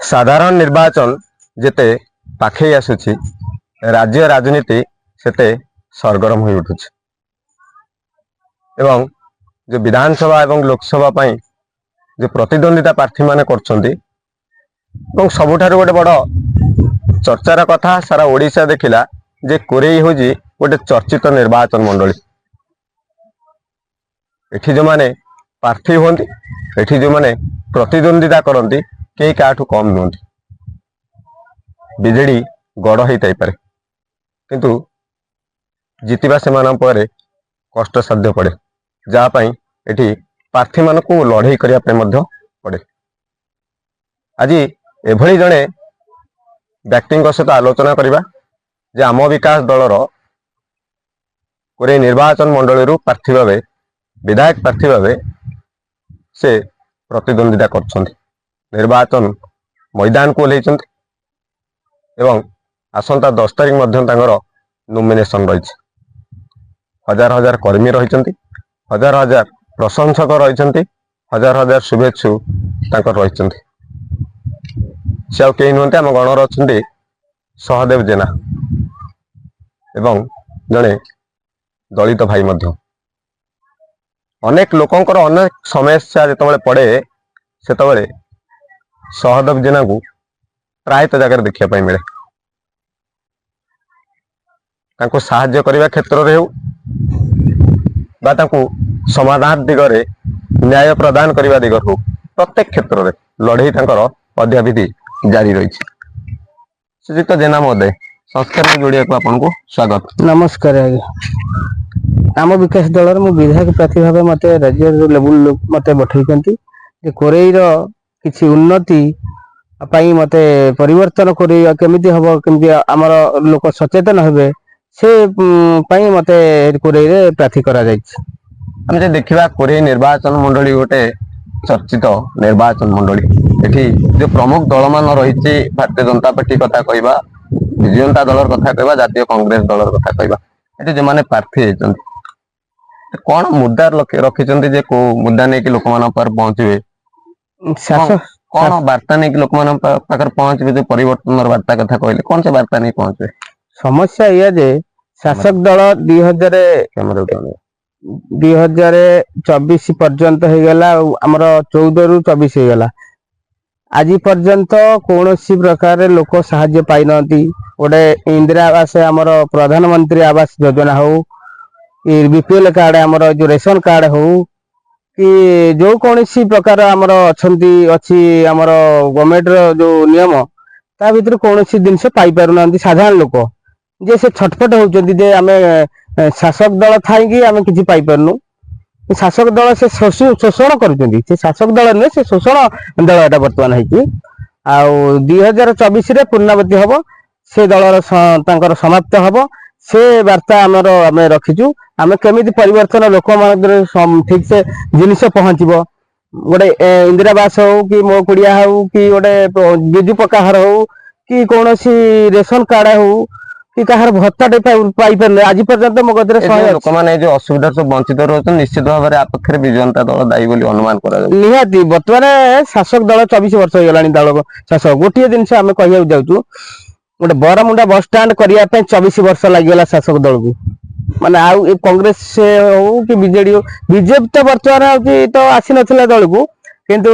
साधारण निर्वाचन जेते पाखे आसुची राज्य राजनीति सेते सरगरम हो उठुची एवं जो विधानसभा एवं लोकसभा पाई जो प्रतिद्वंदिता प्रार्थी माने करछंती एवं सबुठारु गोटे बड़ चर्चार कथा सारा ओडिशा देखिला जे कोरेई होजी गोटे चर्चित निर्वाचन मंडली। एठी जो माने प्रार्थी होंती एठी जो माने प्रतिद्वंदिता करती कई काठू कम नुहति। बीजेडी गड़ होता पारे किंतु जितिबा सेमान पर कष्ट साध्य पड़े जहाँपाई एठी प्रार्थी मान को लड़ाई करने पड़े। आज एभली जड़े व्यक्ति सहित आलोचना करवा जे आम विकास दलर कोरे निर्वाचन मंडली प्रार्थी भाव विधायक प्रार्थी भाव से प्रतिद्वंदिता कर निर्वाचन मैदान को ओह्लैचंती एवं आसंता 10 तारीख मध्य नॉमिनेशन रही। हजार हजार कर्मी रही हजार हजार प्रशंसक रही हजार हजार शुभेच्छु रही से कई नुहति आम गणर अच्छा सहदेव जेना एवं जड़े दलित भाई मध्य अनेक लोकंकर अनेक समस्या जिते पड़े से सहदेव जेना को प्रायत जगह देखा मिले साहाय्य करने क्षेत्र में हो समाधान दिगरे न्याय प्रदान करने दिगर हो प्रत्येक क्षेत्र में लड़ई अद्याविधि जारी रही। सुजीत जेना महोदय संस्कार में जोड़िया को आपको स्वागत। नमस्कार आज्ञा आम विकास दल मु विधायक प्रार्थी भाव मत राज्य लेवल मत पठे कोरेईर किसी उन्नति मत परिवर्तन केमिति हम केमिति आमर लोक सचेतन हेबे से मत कोरेई रे प्रार्थी करा आम जे देखा कोरेई निर्वाचन मंडली गोटे चर्चित निर्वाचन मंडली एठी जो प्रमुख दल मान रही भारतीय जनता पार्टी कथा कहवा विजु जनता दल कथा कहवा जातीय कांग्रेस दल कथा कहवा एठी जो माने प्रार्थी होती कौन मुद्दा रखिंट जे को मुद्दा नहीं कि लोक मान पर पहुंचे कौन वार्ता नहीं कि लोक मान पाखर पहुंचे जो परिवर्तन वार्ता कथा कहले कौन से वार्ता नहीं पहुंचे। समस्या या जे शासक दल 2024 पर्यंत हो गला आमर 14 रु 24 हो गला आज पर्यंत कौन सी प्रकार लोक साहाय्य पाई नथी। गोटे इंदिरा आवास आमर प्रधानमंत्री आवास योजना हो बीपीएल कार्ड आमर जो रेशन कार्ड हो कि जो कौन सी प्रकार आमर अच्छी आमर गवर्नमेंट जो नियम ता भीतर कौन सी जिनस पाई पारना साधारण लोक जे से छटपट होती आम शासक दल थी आम कि पाइपरनु शासक दल से शोषण कर शासक दल नुहे से शोषण दल एटा बर्तमान है आ 2024 रे पूर्णावती हम से दलर समाप्त हम से वार्ता आमर आम रखीचु आम केमी परिवर्तन लोक ठीक से जिनस पहुँचब गोटे इंदिरा आवास हो कि मो कुड़िया हो कि गोटे बिजु पक्काघर हो कि कौन रेशन कार्ड हो कि कहार भत्ता पाई पारे आज पर्यंत मो लोक मैंने जो असुविधा सब वंचित रहते निश्चित भाव में आपे विजु जनता दल दायी बोली अनुमान निहाती बर्तमान शासक दल 24 वर्ष हो दल शासक गोटे जिन आम कह जाऊँ गोटे बरमुंडा बस स्टाण्ड करने 24 वर्ष लगिगला शासक दल को माने आउ कांग्रेस हो कि बीजेडी हो बीजेपी तो बर्तमान तो आसी नथिला दल को किंतु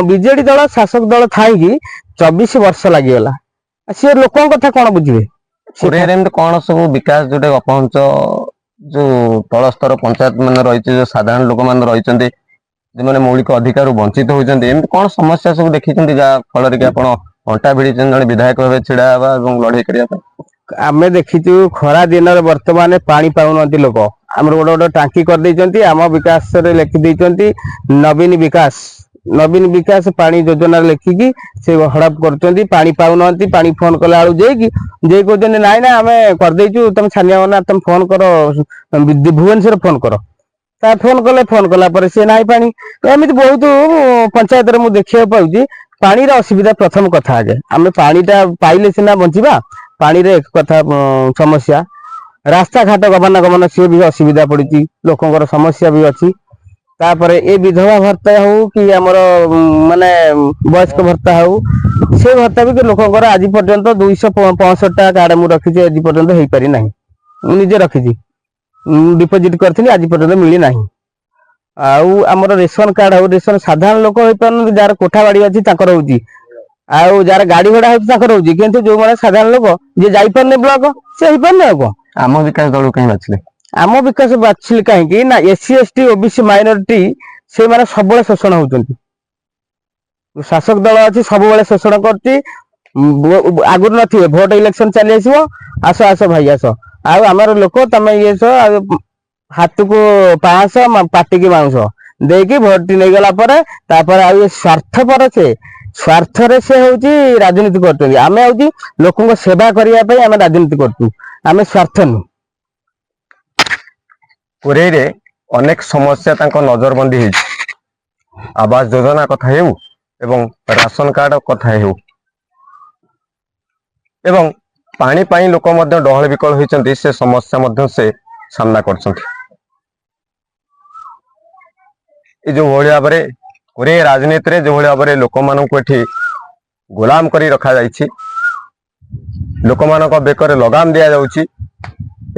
बीजेडी दल शासक दल थी 24 वर्ष लगिगला सी लोक कथा कौन बुझे कौन सब विकास जोटे अपहंच जो तल स्तर पंचायत मान रही जो साधारण लोक मान रही जो मैंने मौलिक अधिकार वंचित होती कौन समस्या सब देखी जहाँ फल कि अंटा भिड़ी जड़े विधायक भाव छिड़ा लड़ाई करने आम देखीचु खरा दिन बर्तमान पानी पाऊना लोक आम गोटे गोटे टांकी कर आम विकास लिखि नवीन विकास पानी योजना लिखिकी से हड़प कर पानी पाऊना पानी फोन कला जे कहते ना ना आम करदेचु तुम छानिया ना तुम फोन कर भुवनेश्वर फोन कर फोन कला सी ना पानी एमती बहुत पंचायत में देखा पाऊँ पानी असुविधा प्रथम कथा आगे आम पानीटा पाइले सीना बंचा पानी रे एक कथा समस्या रास्ता घाट गमनागमन सी भी असुविधा पड़ी लोकंर समस्या भी अच्छी तापर ए विधवा भत्ता हो कि आमर माने वयस्क भत्ता हो से भत्ता भी लोकंर आज पर्यंत 265 टा कार्ड मु रखी आज पर्यंत हो पारि नाही निजे रखी डिपोजिट करथिनी आज पर्यंत मिली नाही आउ आमर रेशन कार्ड हो रेशन साधारण लोक हो पारन जार कोठा बाड़ी अछि ताकर होउची आउ जार गाड़ी घोड़ा होउची ताकर होउची किंतु जो माने साधारण लोक जे जाई परने ब्लॉक से होई परने को आम विकास दल कहीं बाछले आम विकास बाछिल कहीं ना एससी एसटी ओबीसी माइनॉरिटी से माने सब शोषण होउचंती शासक दल अच्छी सब शोषण करती आगुर नथिबे भोट इलेक्शन चली आसो आस आस भाई आस आमर लोक तमे ये हाथ को 500 पार्टी की मांस देकी भोट नहीं गला पर स्वार्थ पर से स्वार्थ रे से होची राजनीति करते आम हूँ लोक सेवा करने आम राजनीति करूँ आम स्वार्थ नु पुरई रे अनेक समस्या तांको नजरबंदी होइछि आवास योजना कथा हेउ एवं राशन कार्ड कथा हेउ एवं पानी पाई लोक मध्य डहल विकल होइचंती से समस्या मध्य से सामना करछंती ए जो भଳି भाବରେ पुरे राजनीति रे जो भଳି भाବରେ लोक मानक एठी गुलाम करी रखा जाइछि लोक मानक बेकर लगाम दिया जाउछि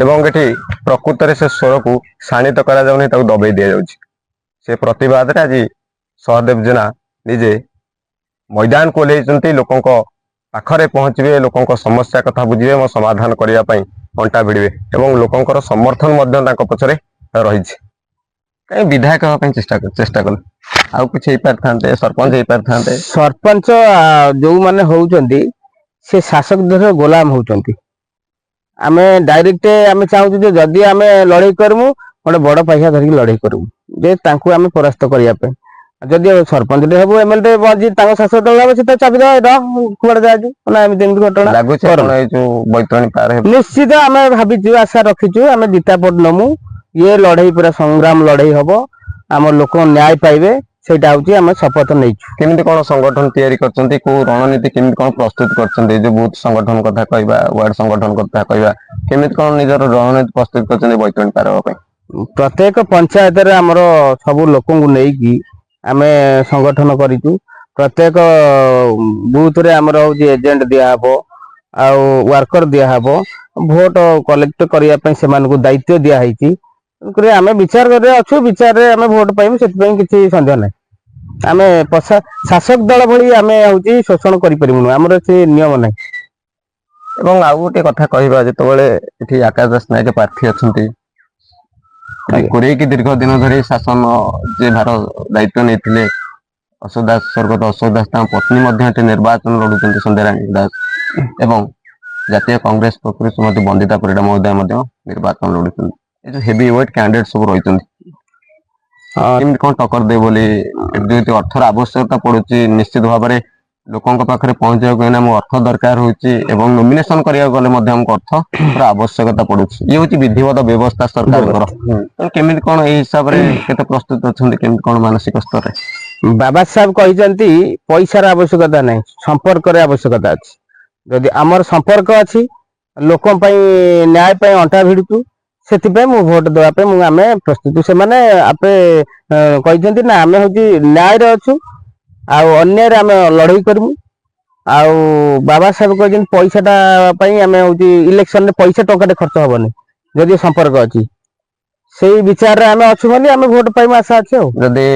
एवं एठी प्रकृत रे से स्वर को शाणित करा जाउनी ताको दबेई दिया जाउछि से प्रतिवाद रे आज सहदेव जेना निजे मैदान को लेचंती लोकंक पाखरे पहुंचबे लोकंक समस्या कथा बुझिबे मो समाधान करिया पई अंटा भिड़िबे एवं लोकंकर समर्थन मध्य तांको पछरे रहिछि कहीं विधायक होगा चेष्टा कल आउ कुछ हो पारथांते सरपंच हो पारथांते सरपंच जो माने होउचंती से शासक दल गोलाम होउचंती आमे डायरेक्ट आमे चाहू जे जदि आमे लड़ाई करमु गोटे बड़ पैसा धरिक लड़ाई करमु जे तांकु आमे परास्त करिया पे जदि सरपंच रे हेबु एमएलए बजी तांको शासक दल हेबे से चाबी दो कुआडे जाजु ना एमि देन घटना लागु छै कोन ए जो बैतरणी पार हे निश्चित आमे भाबिचु आशा रखिचु आमे दिता पट नमु ये लड़ाई पूरा संग्राम लड़ाई हबो आम लोक न्याय पाइबे सेटा होची आमे शपथ नैछु केमिति कोन संगठन तयारी करचंती को रणनीति केमिति कोन प्रस्तुत करचंती जो बूथ संगठन कथा कहबा वार्ड संगठन कथा कहबा केमिति कोन निजर रणनीति प्रस्तुत करचंती बैतरणी पार हो पय प्रत्येक पंचायत रे हमर सब लोकन को नेकी आमे संगठन करिचु प्रत्येक बूथ रे हमर होची एजेंट दिया हबो आ वर्कर दिया हबो भोट कलेक्ट करिया पय सेमान को दायित्व दिया हैची आमे विचार करे अच्छु विचार रे आमे वोट पाइबु सेति पय किछि संदेह नै आमे शासक दल भली आमे होची शोषण करि परिबुनु हमर से नियम नै एवं आउ गोटे कथा कहबा जेतबेले एठी आकाश दास नायक प्रार्थी अछंती कोरे की दीर्घ दिन धरि शासन जे भार दायित्व नेथिले अशोक दास स्वर्गत अशोक दास ता पत्नी मध्य एठी निर्वाचन लडुचंती संध्याराणी दास एवं जातीय कांग्रेस पक्षरु श्रीमती बंदिता परिडा महोदय मध्य निर्वाचन लडुचंती ए जो हेवी वेट कैंडिडेट सब रहिचंती केमति कोन टक्कर दे बोली जो अर्थर आवश्यकता पड़ुची निश्चित भाव में लोकों पाखे पहुंचा ना अर्थ दरकार होची एवं नॉमिनेशन करिया गले मध्य हमको अर्थ आवश्यकता पड़ुची ये होची विधिवत व्यवस्था सरकार केमिति कोन ए हिसाब रे केते प्रस्तुत अछंती केमिति कोन मानसिक स्तर रे बाबा साहब कहिसंती पैसा आवश्यकता नै संपर्क रे आवश्यकता अछि जदि हमर संपर्क अछि लोकों पई न्याय पई अंटा भिडुचु सेतिपे मु वोट देवा पे मु आमे प्रस्तुत से माने आपे कहिसंती ना आमे होची न्याय रे अछु आ अन्य रे आमे लड़ाई करमु आ बाबा साहब कहिसंती पैसाटा पई आमे होची इलेक्शन रे पैसा टकाटे खर्च होबनी जदि संपर्क अछि सेही विचार रे आमे अछु बोली आमे वोट पाइम आशा अछि जदि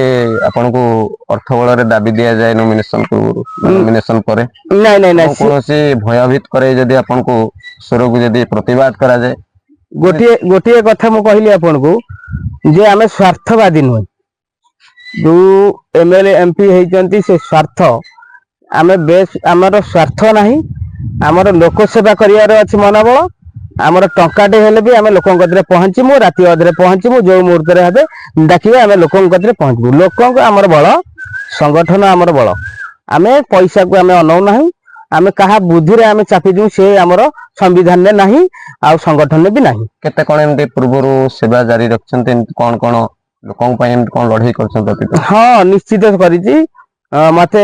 आपन को अर्थ बळ रे दाबी दिया जाय नॉमिनेशन परे नै नै नै कोनोसी भयभीत करे जदि आपन को स्वर को जदि प्रतिवाद करा जाय गोटे कथा मु कहली आपन को जे आमे स्वार्थवादी नुह जो एमएलए एमपी हेचंती से स्वार्थ आमे बेस हमर स्वार्थ नाही हमर लोक सेवा करियार अछि मनोबल हमर टंकाटे हेले भी आमे लोकन कतरे पहुंचीमु राति अधरे पहुंचीमु जो मुहूर्त रे हेबे डाकिबे आमे लोकन कतरे पहुंचबु लोकन को हमर बळ संगठन हमर बळ आमे पैसा को आमे अनौ नाही आमे कहा बुद्धि रे आमे चापी दउ से हमर संविधान ने नाही आ संगठन ने भी नाही केते कोन एमते पूर्वरु सेवा जारी रखछन्ते कोन कोन लोकन पय एमते कोन लढाई करछन्ते हां निश्चित करिछि मते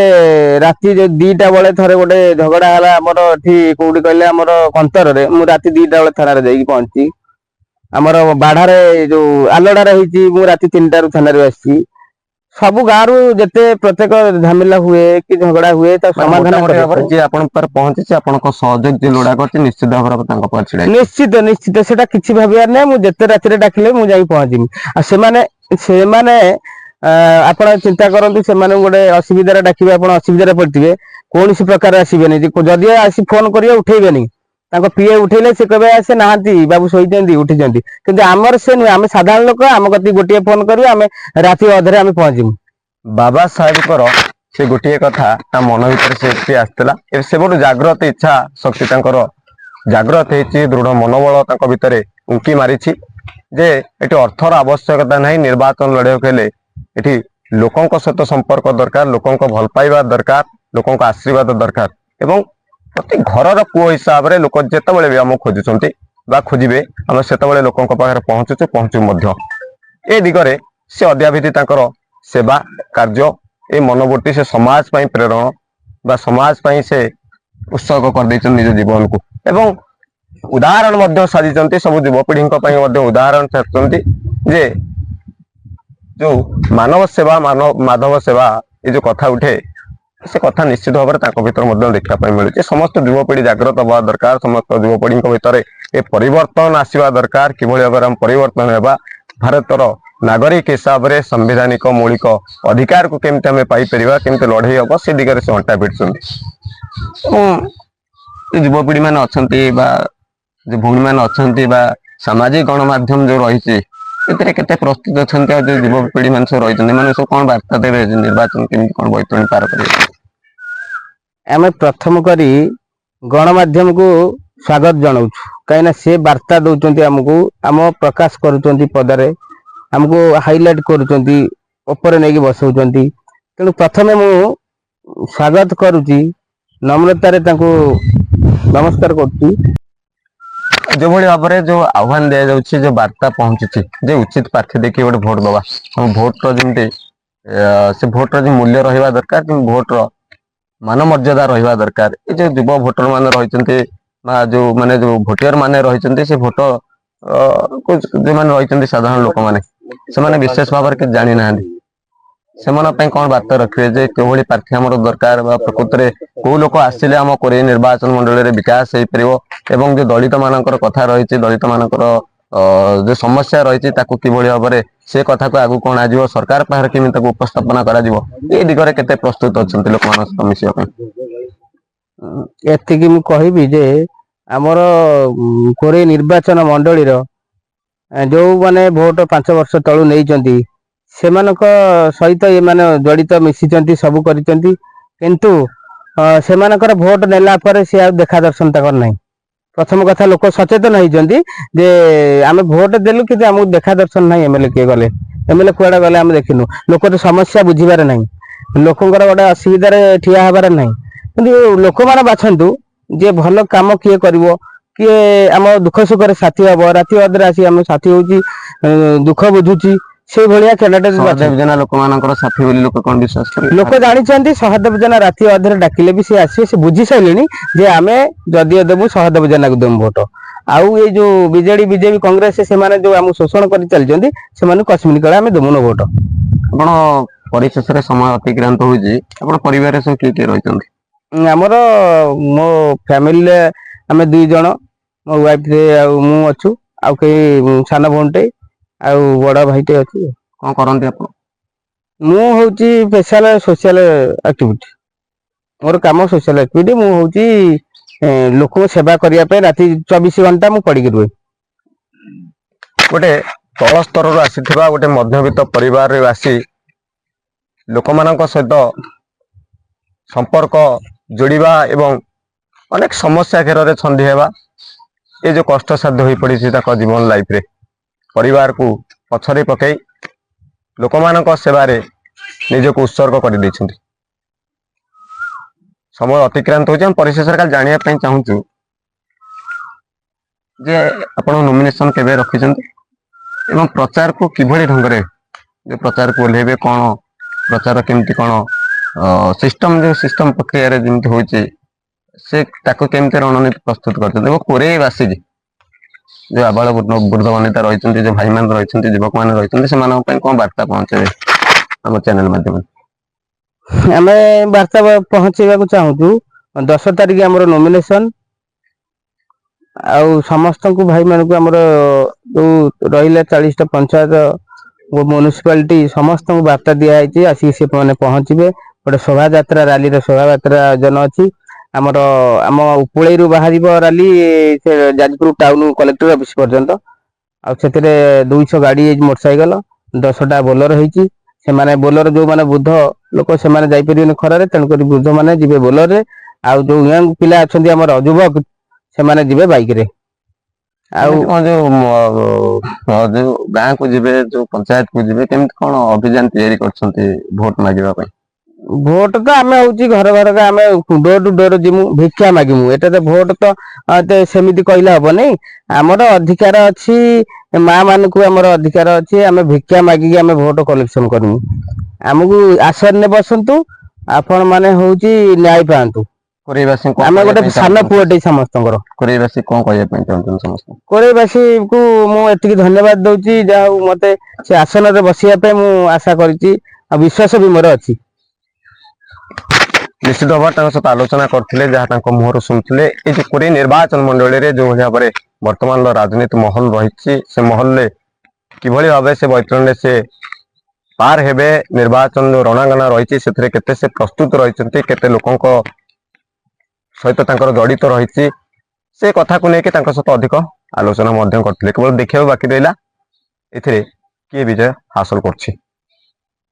राति जे 2टा बेले थरे गोटे झगड़ा हला हमर एठी कोउडी कहले हमर कंतर रे मु राति 2टा बेले थाना रे जाई पहुंची हमर बाढ़ा रे जो आलोडा रे हिची मु राति 3टा रु थाना रे आसी ସବୁ ଗାଁରୁ ଯେତେ ପ୍ରତ୍ୟେକ ଝାମେଲା ହୁଏ କି ଝଗଡା ହୁଏ ତା ସମାଧାନ ମୋଟାମୋଟି କରିବା ଭାବରେ ପାଇଁ ଯିଏ ଆପଣଙ୍କ ପାଖରେ ପହଞ୍ଚିଛି ଆପଣଙ୍କ ସହଯୋଗ ଯିଏ ଲୋଡା କରିଛି ନିଶ୍ଚିତ ଭାବରେ ତାଙ୍କ ପାଖରେ ଛିଡା ହେଇଛି। ନିଶ୍ଚିତ ନିଶ୍ଚିତ ସେଟା କିଛି ଭାବିବାର ନାହିଁ। ମୁଁ ଯେତେ ରାତିରେ ଡାକିଲେ ମୁଁ ଯାଇ ପହଞ୍ଚିବି। ଆଉ ସେମାନେ ସେମାନେ ଆପଣ ଚିନ୍ତା କରନ୍ତୁ, ସେମାନଙ୍କୁ ଗୋଟେ ଅସୁବିଧାରେ ଡାକିବେ, ଆପଣ ଅସୁବିଧାରେ ପଡିଥିବେ, କୌଣସି ପ୍ରକାର ଆସିବେନି। ଯଦି ଆସି ଫୋନ କରିବେ ଉଠେଇବେନି, ତାଙ୍କ ପିଏ ଉଠେଇଲେ ସେ କହିବେ ସେ ନାହାନ୍ତି ବାବୁ ଶୋଇଛନ୍ତି ଉଠିଛନ୍ତି। କିନ୍ତୁ ଆମର ସେ ନୁହେଁ, ଆମେ ସାଧାରଣ ଲୋକ, ଆମ କତିକି ଗୋଟିଏ ଫୋନ କରିବେ, ଆମେ ରାତି ଅଧରେ ଆମେ ପହଞ୍ଚିବୁ। ବାବା ସାହେବଙ୍କର ସେ ଗୋଟିଏ କଥା ତା ମନ ଭିତରେ ସେ ଆସିଥିଲା। ସେବେଠୁ ଜାଗ୍ରତ ଇଚ୍ଛା ଶକ୍ତି ତାଙ୍କର ଜାଗ୍ରତ ହେଇଛି, ଦୃଢ ମନୋବଳ ତାଙ୍କ ଭିତରେ ଉଙ୍କି ମାରିଛି ଯେ ଏଠି ଅର୍ଥର ଆବଶ୍ୟକତା ନାହିଁ। ନିର୍ବାଚନ ଲଢିବାକୁ ହେଲେ ଏଠି ଲୋକଙ୍କ ସହିତ ସମ୍ପର୍କ ଦରକାର, ଲୋକଙ୍କ ଭଲ ପାଇବା ଦରକାର, ଲୋକଙ୍କ ଆଶୀର୍ବାଦ ଦରକାର। ଏବଂ ପ୍ରତି ଘରର ପୁଅ ହିସାବରେ ଲୋକ ଯେତେବେଳେ ବି ଆମକୁ ଖୋଜୁଛନ୍ତି ବା ଖୋଜିବେ, ଆମେ ସେତେବେଳେ ଲୋକଙ୍କ ପାଖରେ ପହଞ୍ଚୁ ମଧ୍ୟ। ଏ ଦିଗରେ ସେ ଅଦ୍ୟାବଧି ତାଙ୍କର ସେବା କାର୍ଯ୍ୟ, ଏ ମନୋବୃତ୍ତି ସେ ସମାଜ ପାଇଁ ପ୍ରେରଣ ବା ସମାଜ ପାଇଁ ସେ ଉତ୍ସର୍ଗ କରିଦେଇଛନ୍ତି ନିଜ ଜୀବନକୁ। ଏବଂ ଉଦାହରଣ ମଧ୍ୟ ସାଜିଛନ୍ତି, ସବୁ ଯୁବପିଢିଙ୍କ ପାଇଁ ମଧ୍ୟ ଉଦାହରଣ ସାଜିଛନ୍ତି ଯେ ଯୋଉ ମାନବ ସେବା ମାଧବ ସେବା ଏ ଯୋଉ କଥା ଉଠେ, ସେ କଥା ନିଶ୍ଚିତ ଭାବରେ ତାଙ୍କ ଭିତରେ ମଧ୍ୟ ଦେଖିବା ପାଇଁ ମିଳୁଛି। ସମସ୍ତ ଯୁବପିଢି ଜାଗ୍ରତ ହବା ଦରକାର, ସମସ୍ତ ଯୁବପିଢିଙ୍କ ଭିତରେ ଏ ପରିବର୍ତ୍ତନ ଆସିବା ଦରକାର। କିଭଳି ଭାବରେ ଆମେ ପରିବର୍ତ୍ତନ ହେବା, ଭାରତର ନାଗରିକ ହିସାବରେ ସାମ୍ବିଧାନିକ ମୌଳିକ ଅଧିକାରକୁ କେମିତି ଆମେ ପାଇପାରିବା, କେମିତି ଲଢେଇ ହବ, ସେ ଦିଗରେ ସେ ଅଣ୍ଟା ଭିଡୁଛନ୍ତି। ଯୁବପିଢି ମାନେ ଅଛନ୍ତି ବା ଯୋଉ ଭଉଣୀ ମାନେ ଅଛନ୍ତି ବା ସାମାଜିକ ଗଣମାଧ୍ୟମ ଯୋଉ ରହିଛି, ଏଥିରେ କେତେ ପ୍ରସ୍ତୁତ ଅଛନ୍ତି? ଆଉ ଯୋଉ ଯୁବପିଢି ମାନେ ସବୁ ରହିଛନ୍ତି, ଏମାନେ ସବୁ କଣ ବାର୍ତ୍ତା ଦେବେ ନିର୍ବାଚନ କେମିତି କଣ ବୈତରଣୀ ପାର କରିବେ? ଆମେ ପ୍ରଥମ କରି ଗଣମାଧ୍ୟମକୁ ସ୍ୱାଗତ ଜଣାଉଛୁ, କାହିଁକିନା ସେ ବାର୍ତ୍ତା ଦଉଛନ୍ତି ଆମକୁ, ଆମ ପ୍ରକାଶ କରୁଛନ୍ତି ପଦାରେ, ଆମକୁ ହାଇଲାଇଟ କରୁଛନ୍ତି, ଉପରେ ନେଇକି ବସଉଛନ୍ତି। ତେଣୁ ପ୍ରଥମେ ମୁଁ ସ୍ୱାଗତ କରୁଛି, ନମ୍ରତାରେ ତାଙ୍କୁ ନମସ୍କାର କରୁଛି। ଯୋଉଭଳି ଭାବରେ ଯୋଉ ଆହ୍ୱାନ ଦିଆଯାଉଛି, ଯୋଉ ବାର୍ତ୍ତା ପହଞ୍ଚୁଛି ଯେ ଉଚିତ ପ୍ରାର୍ଥୀ ଦେଖି ଗୋଟେ ଭୋଟ ଦବା, ଭୋଟର ଯେମିତି ସେ ଭୋଟର ଯୋଉ ମୂଲ୍ୟ ରହିବା ଦରକାର, କିନ୍ତୁ ଭୋଟର ମାନ ମର୍ଯ୍ୟାଦା ରହିବା ଦରକାର। ଏ ଯୋଉ ଯୁବ ଭୋଟର ମାନେ ରହିଛନ୍ତି ବା ଯୋଉ ମାନେ ଯୋଉ ଭୋଟିୟର ମାନେ ରହିଛନ୍ତି, ସେ ଭୋଟ ଯୋଉମାନେ ରହିଛନ୍ତି ସାଧାରଣ ଲୋକମାନେ, ସେମାନେ ବିଶେଷ ଭାବରେ କିଛି ଜାଣିନାହାନ୍ତି। ସେମାନଙ୍କ ପାଇଁ କଣ ବାର୍ତ୍ତା ରଖିବେ ଯେ କିଭଳି ପ୍ରାର୍ଥୀ ଆମର ଦରକାର, ବା ପ୍ରକୃତରେ କୋଉ ଲୋକ ଆସିଲେ ଆମ କୋରେଇ ନିର୍ବାଚନ ମଣ୍ଡଳୀରେ ବିକାଶ ହେଇପାରିବ, ଏବଂ ଯୋଉ ଦଳିତ ମାନଙ୍କର କଥା ରହିଛି, ଦଳିତ ମାନଙ୍କର ଯୋଉ ସମସ୍ୟା ରହିଛି, ତାକୁ କିଭଳି ଭାବରେ ସେ କଥାକୁ ଆଗକୁ ଅଣାଯିବ, ସରକାର ପାଖରେ କେମିତି ତାକୁ ଉପସ୍ଥାପନା କରାଯିବ, ଏ ଦିଗରେ କେତେ ପ୍ରସ୍ତୁତ ଅଛନ୍ତି ଲୋକମାନଙ୍କ ସହିତ ମିଶିବା ପାଇଁ? ଏତିକି ମୁଁ କହିବି ଯେ ଆମର କୋରେଇ ନିର୍ବାଚନ ମଣ୍ଡଳୀର ଯୋଉମାନେ ଭୋଟ 5 ବର୍ଷ ତଳୁ ନେଇଛନ୍ତି, ସେମାନଙ୍କ ସହିତ ଏମାନେ ଜଡିତ ମିଶିଛନ୍ତି, ସବୁ କରିଛନ୍ତି। କିନ୍ତୁ ସେମାନଙ୍କର ଭୋଟ ନେଲା ପରେ ସେ ଆଉ ଦେଖା ଦର୍ଶନ ତାଙ୍କର ନାହିଁ। ପ୍ରଥମ କଥା, ଲୋକ ସଚେତନ ହେଇଛନ୍ତି ଯେ ଆମେ ଭୋଟ ଦେଲୁ କିନ୍ତୁ ଆମକୁ ଦେଖା ଦର୍ଶନ ନାହିଁ। ଏମଏଲଏ କିଏ ଗଲେ, ଏମଏଲଏ କୁଆଡେ ଗଲେ ଆମେ ଦେଖିନୁ। ଲୋକର ସମସ୍ୟା ବୁଝିବାରେ ନାହିଁ, ଲୋକଙ୍କର ଗୋଟେ ଅସୁବିଧାରେ ଠିଆ ହେବାର ନାହିଁ। କିନ୍ତୁ ଲୋକମାନେ ବାଛନ୍ତୁ ଯେ ଭଲ କାମ କିଏ କରିବ, କିଏ ଆମ ଦୁଃଖ ସୁଖରେ ସାଥି ହବ, ରାତି ଅଧରେ ଆସି ଆମ ସାଥି ହଉଛି, ଦୁଃଖ ବୁଝୁଛି, ସେଇଭଳିଆ କ୍ୟାଣ୍ଡିଡେଟ୍ ସହଦେବ ବାଛନ୍ତୁ। ଜେନା ଲୋକମାନଙ୍କର ସାଥୀ ବୋଲି ଲୋକ କଣ ବିଶ୍ୱାସ କରିବେ? ଲୋକ ଜାଣିଛନ୍ତି ସହଦେବ ଜେନା ରାତି ଅଧରେ ଡାକିଲେ ବି ସେ ଆସିବେ, ସେ ବୁଝି ସାରିଲେଣି ଯେ ଆମେ ଯଦିଓ ଦେବୁ ସହଦେବ ଜେନାକୁ ଦେବୁ ଭୋଟ। ଆଉ ଏଇ ଯୋଉ ବିଜେଡି ବିଜେପି କଂଗ୍ରେସ ସେମାନେ ଯୋଉ ଆମକୁ ଶୋଷଣ କରି ଚାଲିଛନ୍ତି, ସେମାନଙ୍କୁ କଶ୍ମୀର କଳେ ଆମେ ଦେବୁନୁ ଭୋଟ। ଆପଣ ପରିଶେଷରେ ସମୟ ଅତିକ୍ରାନ୍ତ ହଉଛି, ଆପଣ ପରିବାରରେ ସବୁ କିଏ କିଏ ରହିଛନ୍ତି? ଆମର ମୋ ଫ୍ୟାମିଲିରେ ଆମେ 2 ଜଣ, ମୋ ୱାଇଫ ଆଉ ମୁଁ ଅଛୁ। ଆଉ କେହି ସାନ ଭଉଣୀଟେ ଆଉ ବଡ ଭାଇଟେ ଅଛି। କଣ କରନ୍ତି ଆପଣ? ମୁଁ ହଉଛି ସ୍ପେଶାଲ ସୋସିଆଲ ଆକ୍ଟିଭିଟି, ମୋର କାମ ସୋସିଆଲ ଆକ୍ଟିଭିଟି। ମୁଁ ହଉଛି ଲୋକଙ୍କ ସେବା କରିବା ପାଇଁ ରାତି 24 ଘଣ୍ଟା ମୁଁ ପଡିକି ରୁହେ। ଗୋଟେ ତଳ ସ୍ତରରୁ ଆସିଥିବା ଗୋଟେ ମଧ୍ୟବିତ୍ତ ପରିବାରରେ ଆସି ଲୋକମାନଙ୍କ ସହିତ ସମ୍ପର୍କ ଯୋଡ଼ିବା ଏବଂ ଅନେକ ସମସ୍ୟା ଘେରରେ ଛନ୍ଦି ହେବା, ଏ ଯୋଉ କଷ୍ଟସାଧ୍ୟ ହୋଇପଡ଼ିଛି ତାଙ୍କ ଜୀବନ ଲାଇଫରେ, ପରିବାରକୁ ପଛରେ ପକାଇ ଲୋକମାନଙ୍କ ସେବାରେ ନିଜକୁ ଉତ୍ସର୍ଗ କରିଦେଇଛନ୍ତି। ସମୟ ଅତିକ୍ରାନ୍ତ ହଉଛି, ଆମେ ପରିଶେଷରେ ଖାଲି ଜାଣିବା ପାଇଁ ଚାହୁଁଛୁ ଯେ ଆପଣ ନୋମିନେସନ କେବେ ରଖିଛନ୍ତି ଏବଂ ପ୍ରଚାରକୁ କିଭଳି ଢଙ୍ଗରେ ଯେ ପ୍ରଚାରକୁ ଓହ୍ଲେଇବେ, କଣ ପ୍ରଚାର କେମିତି କଣ ସିଷ୍ଟମ, ଯୋଉ ସିଷ୍ଟମ ପ୍ରକ୍ରିୟାରେ ଯେମିତି ହଉଛି, ସେ ତାକୁ କେମିତି ରଣନୀତି ପ୍ରସ୍ତୁତ କରିଛନ୍ତି ଏବଂ କୋରେଇ ବାସିକି ଯୋଉ ଆବାଳ ବୃଦ୍ଧ ବନିତା ରହିଛନ୍ତି, ଯୋଉ ଭାଇମାନେ ରହିଛନ୍ତି, ଯୁବକ ମାନେ ରହିଛନ୍ତି, ସେମାନଙ୍କ ପାଇଁ କଣ ବାର୍ତ୍ତା ପହଞ୍ଚେଇବେ? ଆମ ଚ୍ୟାନେଲ ମାଧ୍ୟମରେ? ଆମେ ବାର୍ତ୍ତା ପହଞ୍ଚେଇବାକୁ ଚାହୁଁଛୁ 10 ତାରିଖ ଆମର ନୋମିନେସନ, ଆଉ ସମସ୍ତଙ୍କୁ ଭାଇମାନଙ୍କୁ ଆମର ଯୋଉ ରହିଲା 40ଟା ପଞ୍ଚାୟତ ମ୍ୟୁନିସିପାଲିଟି ସମସ୍ତଙ୍କୁ ବାର୍ତ୍ତା ଦିଆଯାଇଛି, ଆସିକି ସେମାନେ ପହଞ୍ଚିବେ। ଗୋଟେ ଶୋଭାଯାତ୍ରା ରାଲିର ଶୋଭାଯାତ୍ରା ଆୟୋଜନ ଅଛି ଆମର। ଆମ ଉପଳେଇରୁ ବାହାରିବ ରାଲି ସେ ଯାଜପୁର ଟାଉନ କଲେକ୍ଟର ଅଫିସ ପର୍ଯ୍ୟନ୍ତ। ଆଉ ସେଥିରେ 200 ଗାଡି ମୋଟରସାଇକେଲ, 10ଟା ବୋଲର ହେଇଛି। ସେମାନେ ବୋଲର ଯୋଉମାନେ ବୃଦ୍ଧ ଲୋକ ସେମାନେ ଯାଇପାରିବେନି ଖରାରେ, ତେଣୁକରି ବୃଦ୍ଧ ମାନେ ଯିବେ ବୋଲରରେ। ଆଉ ଯୋଉ ୟଙ୍ଗ ପିଲା ଅଛନ୍ତି ଆମର ଯୁବକ ସେମାନେ ଯିବେ ବାଇକ ରେ। ଆଉ କେମିତି କଣ ଯୋଉ ଗାଁ କୁ ଯିବେ, ଯୋଉ ପଞ୍ଚାୟତ କୁ ଯିବେ, କେମିତି କଣ ଅଭିଯାନ ତିଆରି କରିଛନ୍ତି ଭୋଟ ମାଗିବା ପାଇଁ? ଭୋଟ ତ ଆମେ ହଉଛି ଘର ଘରକା ଆମେ ଡୋର ଟୁ ଡୋର ଯିମୁ, ଭିକ୍ଷା ମାଗିମୁ। ଏଟା ତ ଭୋଟ ତ ସେମିତି କହିଲେ ହବନି। ଆମର ଅଧିକାର ଅଛି, ମା ମାନଙ୍କୁ ଆମର ଅଧିକାର ଅଛି, ଆମେ ଭିକ୍ଷା ମାଗିକି ଆମେ ଭୋଟ କଲେକ୍ସନ କରିମୁ। ଆମକୁ ଆସନରେ ବସନ୍ତୁ, ଆପଣ ମାନେ ହଉଛି ନ୍ୟାୟ ପାଆନ୍ତୁ। କୋରେଇବାସୀ କଣ ଆମେ କହିବା ଗୋଟେ ପାଇଁ ସାନ ଚାହୁଁଛନ୍ତି? ପୁଅଟେ ସମସ୍ତଙ୍କର। କୋରେଇବାସୀ କଣ କହିବା ପାଇଁ ଚାହୁଁଛନ୍ତି ସମସ୍ତେ? କୋରେଇବାସୀ କୁ ମୁଁ ଏତିକି ଧନ୍ୟବାଦ ଦଉଛି, ଯାହା ହଉ ମତେ ସେ ଆସନରେ ବସିବା ପାଇଁ ମୁଁ ଆଶା କରିଛି, ଆଉ ବିଶ୍ୱାସ ବି ମୋର ଅଛି। ନିଶ୍ଚିତ ଭାବରେ ତାଙ୍କ ସହିତ ଆଲୋଚନା କରିଥିଲେ, ଯାହା ତାଙ୍କ ମୁହଁରୁ ଶୁଣିଥିଲେ। ଏଇ ଯୋଉ କୋରେଇ ନିର୍ବାଚନ ମଣ୍ଡଳୀରେ ଯୋଉ ଭାବରେ ବର୍ତ୍ତମାନର ରାଜନୀତି ମହଲ ରହିଛି, ସେ ମହଲରେ କିଭଳି ଭାବେ ସେ ବୈତରଣୀରେ ସେ ପାର ହେବେ, ନିର୍ବାଚନ ଯୋଉ ରଣାଙ୍ଗନା ରହିଛି ସେଥିରେ କେତେ ସେ ପ୍ରସ୍ତୁତ ରହିଛନ୍ତି, କେତେ ଲୋକଙ୍କ ସହିତ ତାଙ୍କର ଜଡିତ ରହିଛି, ସେ କଥାକୁ ନେଇକି ତାଙ୍କ ସହିତ ଅଧିକ ଆଲୋଚନା ମଧ୍ୟ କରିଥିଲେ। କେବଳ ଦେଖିବାକୁ ବାକି ରହିଲା ଏଥିରେ କିଏ ବିଜୟ ହାସଲ କରୁଛି।